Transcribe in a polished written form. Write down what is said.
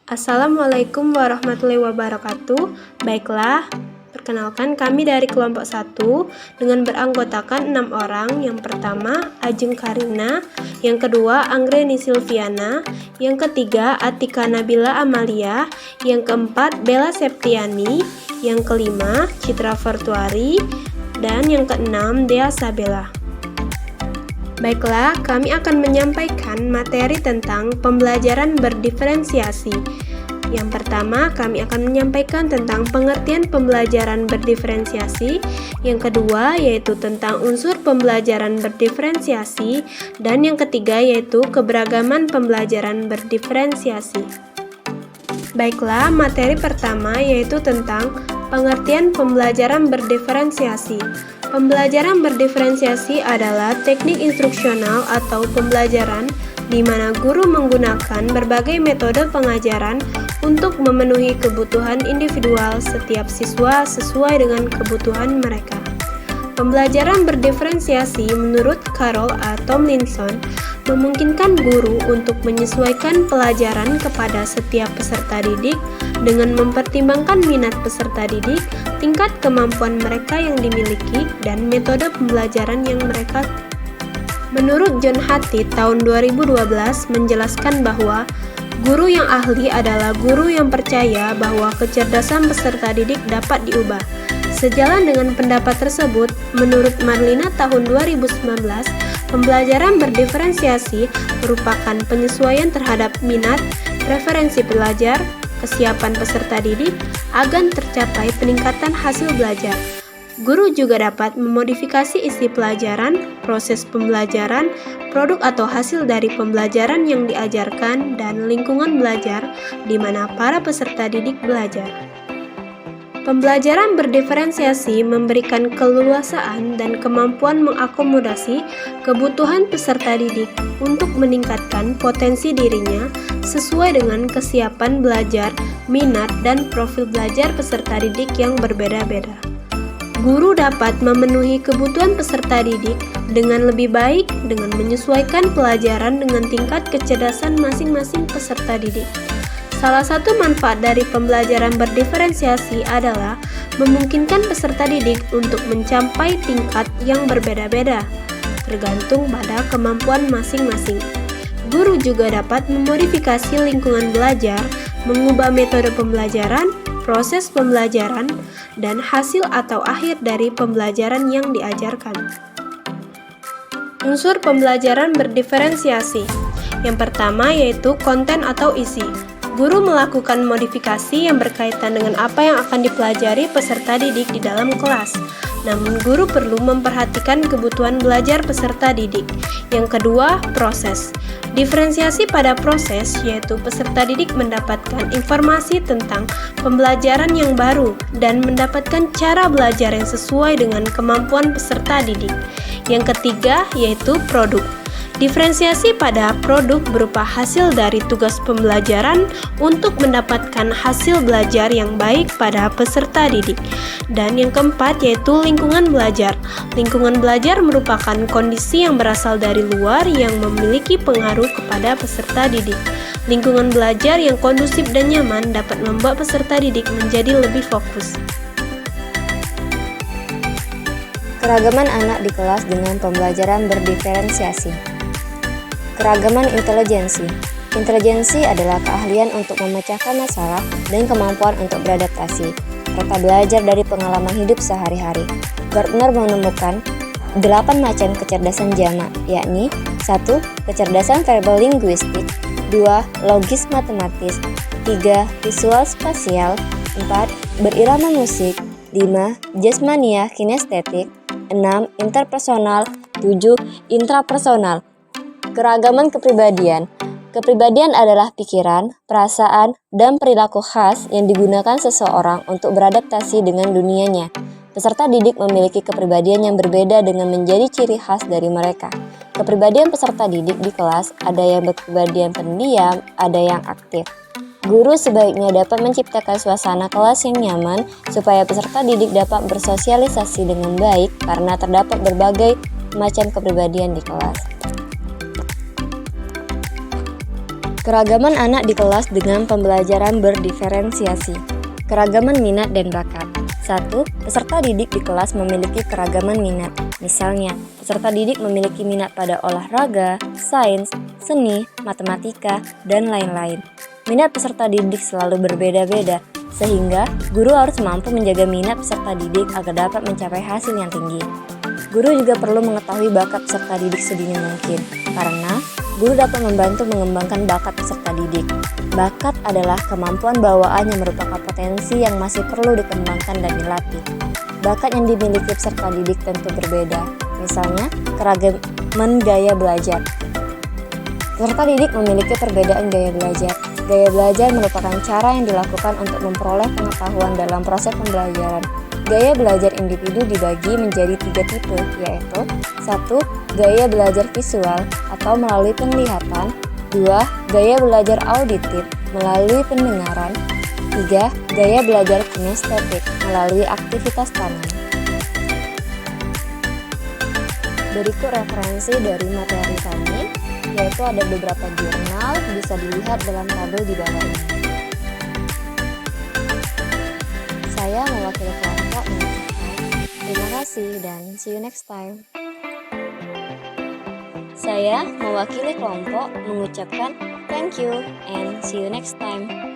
Assalamualaikum warahmatullahi wabarakatuh. Baiklah, perkenalkan kami dari kelompok 1 dengan beranggotakan 6 orang. Yang pertama, Ajeng Karina. Yang kedua, Anggreni Silviana. Yang ketiga, Atika Nabila Amalia. Yang keempat, Bella Septiani. Yang kelima, Citra Fortuari. Dan yang keenam, Dea Sabella. Baiklah, kami akan menyampaikan materi tentang pembelajaran berdiferensiasi. Yang pertama, kami akan menyampaikan tentang pengertian pembelajaran berdiferensiasi. Yang kedua, yaitu tentang unsur pembelajaran berdiferensiasi. Dan yang ketiga, yaitu keberagaman pembelajaran berdiferensiasi. Baiklah, materi pertama yaitu tentang pengertian pembelajaran berdiferensiasi. Pembelajaran berdiferensiasi adalah teknik instruksional atau pembelajaran di mana guru menggunakan berbagai metode pengajaran untuk memenuhi kebutuhan individual setiap siswa sesuai dengan kebutuhan mereka. Pembelajaran berdiferensiasi menurut Carroll A. Tomlinson memungkinkan guru untuk menyesuaikan pelajaran kepada setiap peserta didik dengan mempertimbangkan minat peserta didik, tingkat kemampuan mereka yang dimiliki, dan metode pembelajaran yang mereka. Menurut John Hattie tahun 2012 menjelaskan bahwa guru yang ahli adalah guru yang percaya bahwa kecerdasan peserta didik dapat diubah. Sejalan dengan pendapat tersebut, menurut Marlina tahun 2019, pembelajaran berdiferensiasi merupakan penyesuaian terhadap minat, preferensi belajar, kesiapan peserta didik, agar tercapai peningkatan hasil belajar. Guru juga dapat memodifikasi isi pelajaran, proses pembelajaran, produk atau hasil dari pembelajaran yang diajarkan, dan lingkungan belajar di mana para peserta didik belajar. Pembelajaran berdiferensiasi memberikan keleluasaan dan kemampuan mengakomodasi kebutuhan peserta didik untuk meningkatkan potensi dirinya sesuai dengan kesiapan belajar, minat, dan profil belajar peserta didik yang berbeda-beda. Guru dapat memenuhi kebutuhan peserta didik dengan lebih baik dengan menyesuaikan pelajaran dengan tingkat kecerdasan masing-masing peserta didik. Salah satu manfaat dari pembelajaran berdiferensiasi adalah memungkinkan peserta didik untuk mencapai tingkat yang berbeda-beda, tergantung pada kemampuan masing-masing. Guru juga dapat memodifikasi lingkungan belajar, mengubah metode pembelajaran, proses pembelajaran, dan hasil atau akhir dari pembelajaran yang diajarkan. Unsur pembelajaran berdiferensiasi. Yang pertama yaitu konten atau isi. Guru melakukan modifikasi yang berkaitan dengan apa yang akan dipelajari peserta didik di dalam kelas. Namun, guru perlu memperhatikan kebutuhan belajar peserta didik. Yang kedua, proses. Diferensiasi pada proses, yaitu peserta didik mendapatkan informasi tentang pembelajaran yang baru dan mendapatkan cara belajar yang sesuai dengan kemampuan peserta didik. Yang ketiga, yaitu produk. Diferensiasi pada produk berupa hasil dari tugas pembelajaran untuk mendapatkan hasil belajar yang baik pada peserta didik. Dan yang keempat yaitu lingkungan belajar. Lingkungan belajar merupakan kondisi yang berasal dari luar yang memiliki pengaruh kepada peserta didik. Lingkungan belajar yang kondusif dan nyaman dapat membuat peserta didik menjadi lebih fokus. Keragaman anak di kelas dengan pembelajaran berdiferensiasi. Keragaman intelijensi. Intelijensi adalah keahlian untuk memecahkan masalah dan kemampuan untuk beradaptasi, serta belajar dari pengalaman hidup sehari-hari. Gardner menemukan 8 macam kecerdasan jamak, yakni 1. Kecerdasan verbal linguistik, 2. Logis matematis, 3. Visual spasial, 4. Berirama musik, 5. Jasmania kinestetik, 6. Interpersonal, 7. Intrapersonal. Keragaman kepribadian. Kepribadian adalah pikiran, perasaan, dan perilaku khas yang digunakan seseorang untuk beradaptasi dengan dunianya. Peserta didik memiliki kepribadian yang berbeda dengan menjadi ciri khas dari mereka. Kepribadian peserta didik di kelas ada yang berkepribadian pendiam, ada yang aktif. Guru sebaiknya dapat menciptakan suasana kelas yang nyaman supaya peserta didik dapat bersosialisasi dengan baik karena terdapat berbagai macam kepribadian di kelas. Keragaman anak di kelas dengan pembelajaran berdiferensiasi. Keragaman minat dan bakat. 1. Peserta didik di kelas memiliki keragaman minat. Misalnya, peserta didik memiliki minat pada olahraga, sains, seni, matematika, dan lain-lain. Minat peserta didik selalu berbeda-beda, sehingga guru harus mampu menjaga minat peserta didik agar dapat mencapai hasil yang tinggi. Guru juga perlu mengetahui bakat peserta didik sedini mungkin, karena guru dapat membantu mengembangkan bakat peserta didik. Bakat adalah kemampuan bawaan yang merupakan potensi yang masih perlu dikembangkan dan dilatih. Bakat yang dimiliki peserta didik tentu berbeda, misalnya keragaman gaya belajar. Peserta didik memiliki perbedaan gaya belajar. Gaya belajar merupakan cara yang dilakukan untuk memperoleh pengetahuan dalam proses pembelajaran. Gaya belajar individu dibagi menjadi 3 tipe, yaitu 1. Gaya belajar visual atau melalui penglihatan. 2. Gaya belajar auditif melalui pendengaran. 3. Gaya belajar kinestetik melalui aktivitas tangan. Berikut referensi dari materi kami, yaitu ada beberapa jurnal, bisa dilihat dalam tabel di bawah ini. Saya mewakili kelompok mengucapkan terima kasih dan see you next time. Saya mewakili kelompok mengucapkan thank you and see you next time.